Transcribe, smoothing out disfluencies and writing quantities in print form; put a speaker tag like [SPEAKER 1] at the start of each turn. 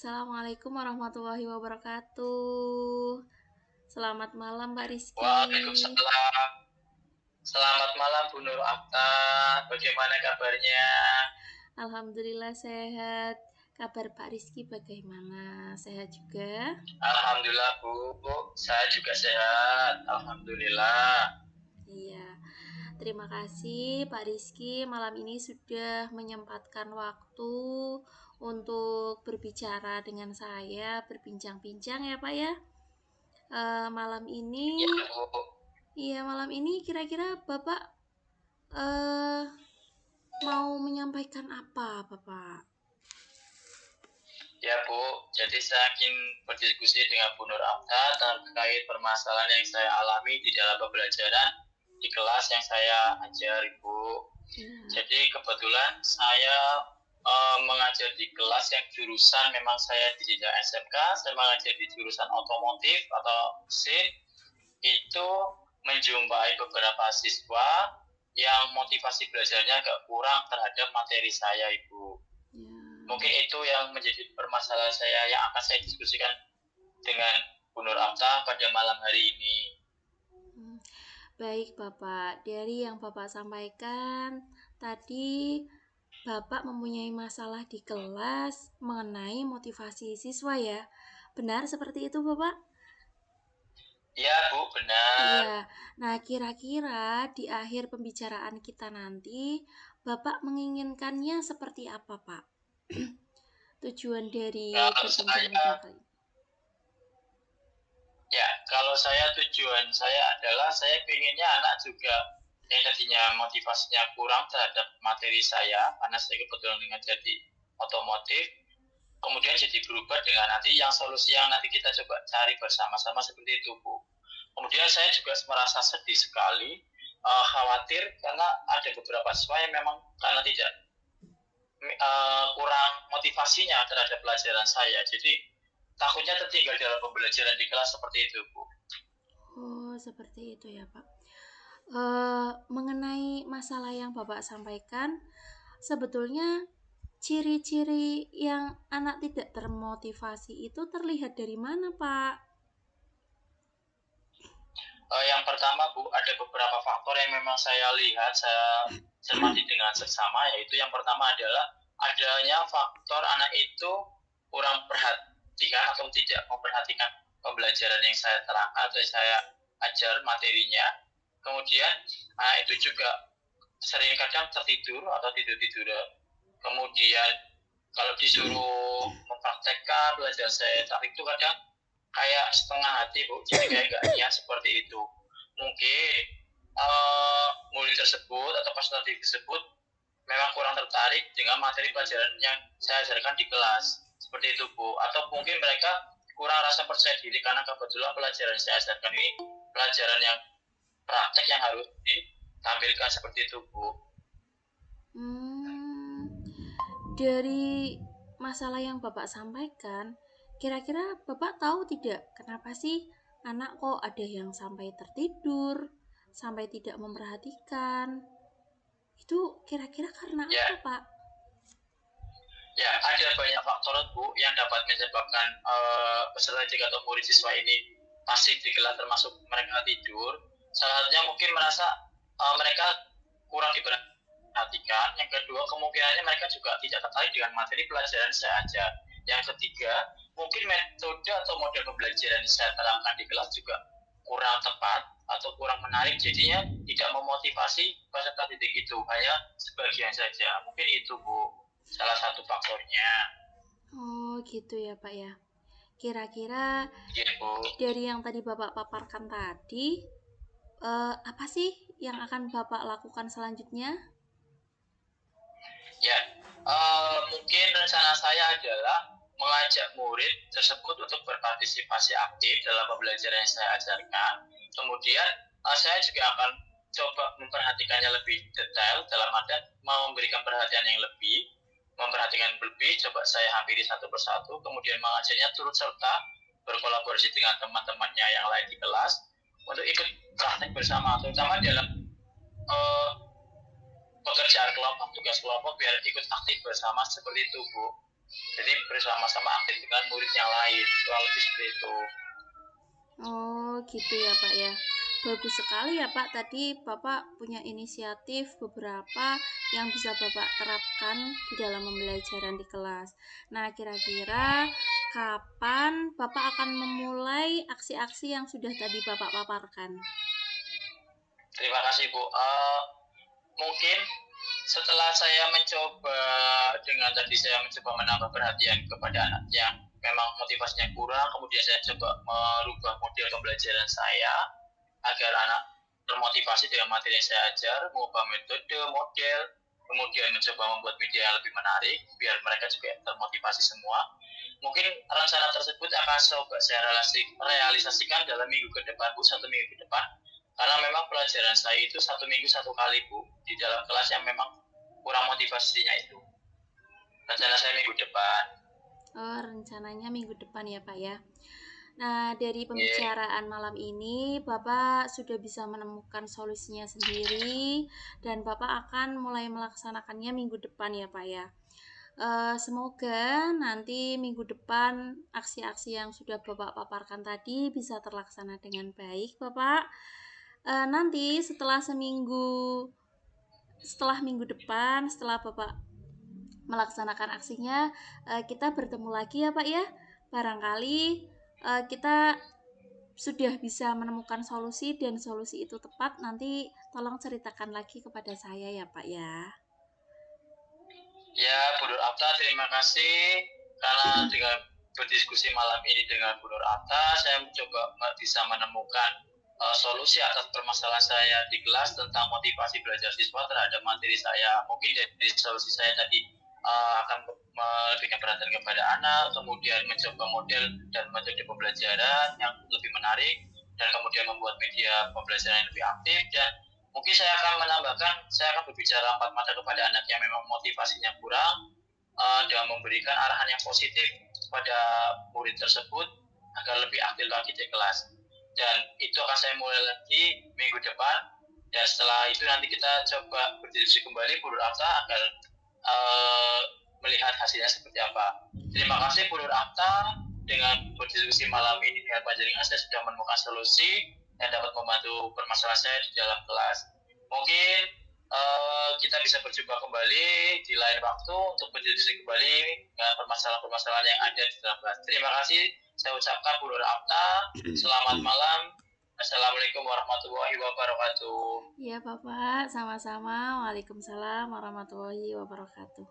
[SPEAKER 1] Assalamualaikum warahmatullahi wabarakatuh. Selamat malam, Mbak Rizky.
[SPEAKER 2] Waalaikumsalam. Selamat malam Bu Nur Akta. Bagaimana kabarnya?
[SPEAKER 1] Alhamdulillah sehat. Kabar Pak Rizky bagaimana? Sehat juga?
[SPEAKER 2] Alhamdulillah Bu, saya juga sehat. Alhamdulillah.
[SPEAKER 1] Iya. Terima kasih Pak Rizky malam ini sudah menyempatkan waktu untuk berbicara dengan saya, berbincang-bincang ya Pak ya. Malam ini,
[SPEAKER 2] Ya Bu.
[SPEAKER 1] iya malam ini kira-kira Bapak mau menyampaikan apa Bapak?
[SPEAKER 2] Ya Bu, jadi saya ingin berdiskusi dengan Bu Nur Akta terkait permasalahan yang saya alami di dalam pembelajaran di kelas yang saya ajari Bu. Jadi kebetulan saya mengajar di kelas yang jurusan memang saya di jenjang SMK, saya mengajar di jurusan otomotif atau mesin. Itu menjumpai beberapa siswa yang motivasi belajarnya agak kurang terhadap materi saya Ibu. Mungkin itu yang menjadi permasalahan saya yang akan saya diskusikan dengan Bu Nur Akta pada malam hari ini.
[SPEAKER 1] Baik Bapak, dari yang Bapak sampaikan tadi Bapak mempunyai masalah di kelas mengenai motivasi siswa ya. Benar seperti itu Bapak?
[SPEAKER 2] Iya Bu, benar.
[SPEAKER 1] Iya. Nah, kira-kira di akhir pembicaraan kita nanti Bapak menginginkannya seperti apa Pak? Tujuan dari perbincangan kita kali ini.
[SPEAKER 2] Ya, kalau saya tujuan saya adalah saya pengennya anak juga yang tadinya motivasinya kurang terhadap materi saya, karena saya kebetulan mengajar di otomotif, kemudian jadi berubah dengan nanti yang solusi yang nanti kita coba cari bersama-sama seperti itu Bu. Kemudian saya juga merasa sedih sekali, khawatir karena ada beberapa siswa yang memang karena tidak kurang motivasinya terhadap pelajaran saya, jadi takutnya tertinggal dalam pembelajaran di kelas seperti itu Bu.
[SPEAKER 1] Oh, seperti itu ya Pak. Mengenai masalah yang Bapak sampaikan, sebetulnya ciri-ciri yang anak tidak termotivasi itu terlihat dari mana Pak?
[SPEAKER 2] Yang pertama Bu, ada beberapa faktor yang memang saya lihat, saya cermati dengan seksama, yaitu yang pertama adalah adanya faktor anak itu kurang perhatikan atau tidak memperhatikan pembelajaran yang saya terangkan atau saya ajar materinya. Kemudian itu juga sering kadang tertidur atau tidur-tiduran. Kemudian kalau disuruh mempraktekkan pelajaran saya itu kadang kayak setengah hati Bu, jadi kayak gak niat seperti itu. Mungkin murid tersebut atau peserta tersebut memang kurang tertarik dengan materi pelajaran yang saya ajarkan di kelas, seperti itu Bu. Atau mungkin mereka kurang rasa percaya diri karena kebetulan pelajaran yang saya ajarkan ini pelajaran yang praktek yang harus ditampilkan seperti itu Bu.
[SPEAKER 1] Dari masalah yang Bapak sampaikan, kira-kira Bapak tahu tidak kenapa sih anak kok ada yang sampai tertidur, sampai tidak memperhatikan? Itu kira-kira karena apa Pak?
[SPEAKER 2] Ya, ada banyak faktor Bu yang dapat menyebabkan peserta didik atau murid siswa ini pasif di kelas, termasuk mereka tidur. Salah satunya mungkin merasa mereka kurang diperhatikan. Yang kedua, kemungkinannya mereka juga tidak tertarik dengan materi pelajaran saya ajar. Yang ketiga, mungkin metode atau model pembelajaran yang saya terangkan di kelas juga kurang tepat atau kurang menarik, jadinya tidak memotivasi peserta didik itu, hanya sebagian saja. Mungkin itu Bu salah satu faktornya.
[SPEAKER 1] Oh gitu ya Pak ya. Kira-kira dari yang tadi Bapak paparkan tadi, apa sih yang akan Bapak lakukan selanjutnya?
[SPEAKER 2] Ya, mungkin rencana saya adalah mengajak murid tersebut untuk berpartisipasi aktif dalam pembelajaran yang saya ajarkan. Kemudian saya juga akan coba memperhatikannya lebih detail, dalam artian memberikan perhatian yang lebih, coba saya hampiri satu persatu, kemudian mengajarnya turut serta berkolaborasi dengan teman-temannya yang lain di kelas untuk ikut praktek bersama, terutama dalam pekerjaan kelompok, tugas kelompok, biar ikut aktif bersama seperti itu Bu. Jadi bersama-sama aktif dengan murid yang lain, kurang lebih seperti itu.
[SPEAKER 1] Oh, gitu ya, Pak ya. Bagus sekali ya, Pak. Tadi Bapak punya inisiatif beberapa yang bisa Bapak terapkan di dalam pembelajaran di kelas. Nah, kira-kira kapan Bapak akan memulai aksi-aksi yang sudah tadi Bapak paparkan?
[SPEAKER 2] Terima kasih Bu. Mungkin setelah saya mencoba dengan tadi saya mencoba menambah perhatian kepada anak yang memang motivasinya kurang, kemudian saya coba merubah model pembelajaran saya agar anak termotivasi dengan materi yang saya ajar, mengubah metode, model, kemudian mencoba membuat media yang lebih menarik biar mereka juga termotivasi semua. Mungkin rencana tersebut akan coba saya realisasikan dalam minggu ke depan, Bu, 1 minggu ke depan. Karena memang pelajaran saya itu 1 minggu 1 kali, Bu, di dalam kelas yang memang kurang motivasinya itu. Rencana saya minggu depan.
[SPEAKER 1] Oh, rencananya minggu depan ya, Pak ya. Nah, dari
[SPEAKER 2] Yeah.
[SPEAKER 1] pembicaraan malam ini, Bapak sudah bisa menemukan solusinya sendiri, dan Bapak akan mulai melaksanakannya minggu depan ya, Pak ya. Semoga nanti minggu depan aksi-aksi yang sudah Bapak paparkan tadi bisa terlaksana dengan baik, Bapak. Nanti setelah minggu depan, setelah Bapak melaksanakan aksinya, kita bertemu lagi ya, Pak ya. Barangkali kita sudah bisa menemukan solusi dan solusi itu tepat, nanti tolong ceritakan lagi kepada saya ya, Pak ya.
[SPEAKER 2] Ya, Bu Nur Apta, terima kasih karena dengan berdiskusi malam ini dengan Bu Nur Apta, saya mencoba bisa menemukan solusi atas permasalahan saya di kelas tentang motivasi belajar siswa terhadap materi saya. Mungkin dari solusi saya tadi akan memberikan perhatian kepada anak, kemudian mencoba model dan metode pembelajaran yang lebih menarik, dan kemudian membuat media pembelajaran yang lebih aktif, dan mungkin saya akan menambahkan, saya akan berbicara 4 mata kepada anak yang memang motivasinya kurang, dan memberikan arahan yang positif kepada murid tersebut agar lebih aktif lagi di kelas. Dan itu akan saya mulai lagi minggu depan. Dan setelah itu nanti kita coba berdiskusi kembali Bu Nur Afta agar melihat hasilnya seperti apa. Terima kasih Bu Nur Afta, dengan berdiskusi malam ini dengan Panjaringan saya sudah menemukan solusi yang dapat membantu permasalahan saya di dalam kelas. Mungkin kita bisa berjumpa kembali di lain waktu untuk berdiskusi kembali dengan permasalahan-permasalahan yang ada di dalam kelas. Terima kasih saya ucapkan Bu Nur Apta. Selamat malam. Assalamualaikum warahmatullahi wabarakatuh.
[SPEAKER 1] Ya, Bapak, sama-sama. Waalaikumsalam warahmatullahi wabarakatuh.